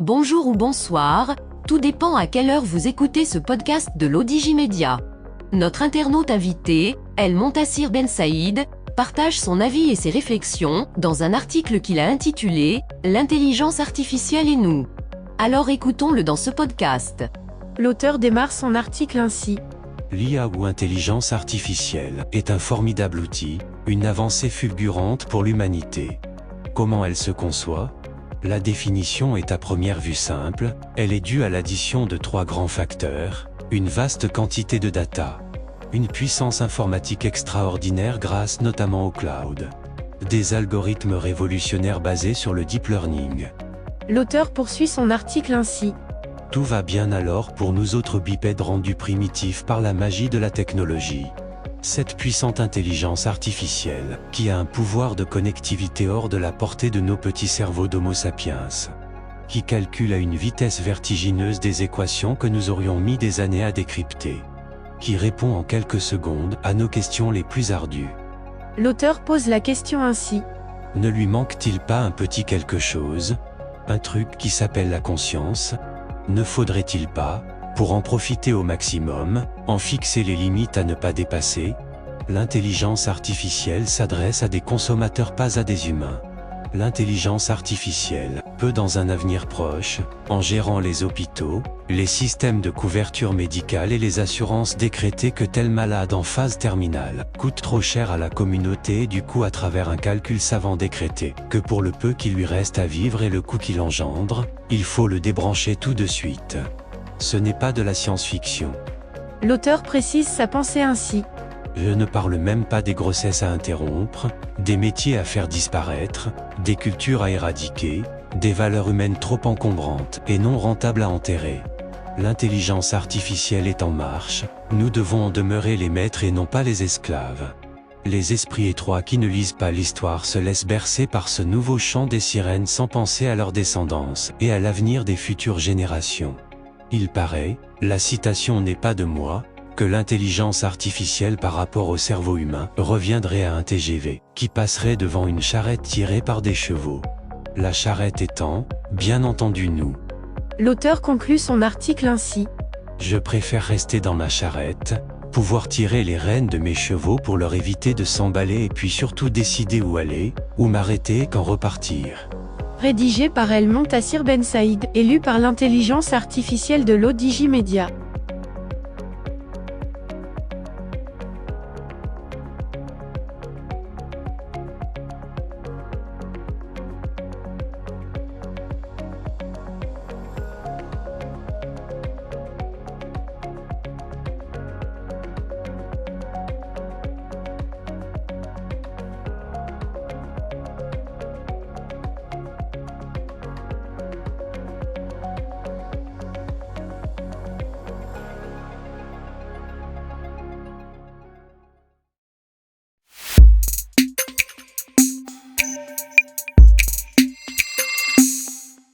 Bonjour ou bonsoir, tout dépend à quelle heure vous écoutez ce podcast de l'Odigimédia. Notre internaute invité, El Montassir Ben Saïd, partage son avis et ses réflexions dans un article qu'il a intitulé « L'intelligence artificielle et nous ». Alors écoutons-le dans ce podcast. L'auteur démarre son article ainsi. L'IA ou intelligence artificielle est un formidable outil, une avancée fulgurante pour l'humanité. Comment elle se conçoit ? La définition est à première vue simple, elle est due à l'addition de trois grands facteurs, une vaste quantité de data, une puissance informatique extraordinaire grâce notamment au cloud, des algorithmes révolutionnaires basés sur le deep learning. L'auteur poursuit son article ainsi. Tout va bien alors pour nous autres bipèdes rendus primitifs par la magie de la technologie. Cette puissante intelligence artificielle, qui a un pouvoir de connectivité hors de la portée de nos petits cerveaux d'Homo sapiens, qui calcule à une vitesse vertigineuse des équations que nous aurions mis des années à décrypter, qui répond en quelques secondes à nos questions les plus ardues. L'auteur pose la question ainsi. Ne lui manque-t-il pas un petit quelque chose, un truc qui s'appelle la conscience ? Ne faudrait-il pas, pour en profiter au maximum, en fixer les limites à ne pas dépasser ? L'intelligence artificielle s'adresse à des consommateurs, pas à des humains. L'intelligence artificielle peut dans un avenir proche, en gérant les hôpitaux, les systèmes de couverture médicale et les assurances décréter que tel malade en phase terminale coûte trop cher à la communauté et du coup à travers un calcul savant décréter que pour le peu qui lui reste à vivre et le coût qu'il engendre, il faut le débrancher tout de suite. Ce n'est pas de la science-fiction. L'auteur précise sa pensée ainsi. Je ne parle même pas des grossesses à interrompre, des métiers à faire disparaître, des cultures à éradiquer, des valeurs humaines trop encombrantes et non rentables à enterrer. L'intelligence artificielle est en marche, nous devons en demeurer les maîtres et non pas les esclaves. Les esprits étroits qui ne lisent pas l'histoire se laissent bercer par ce nouveau chant des sirènes sans penser à leur descendance et à l'avenir des futures générations. Il paraît, la citation n'est pas de moi, que l'intelligence artificielle par rapport au cerveau humain reviendrait à un TGV, qui passerait devant une charrette tirée par des chevaux. La charrette étant, bien entendu nous. L'auteur conclut son article ainsi. Je préfère rester dans ma charrette, pouvoir tirer les rênes de mes chevaux pour leur éviter de s'emballer et puis surtout décider où aller, où m'arrêter et quand repartir. Rédigé par El Montassir Ben Saïd, élu par l'intelligence artificielle de l'Odigimédia.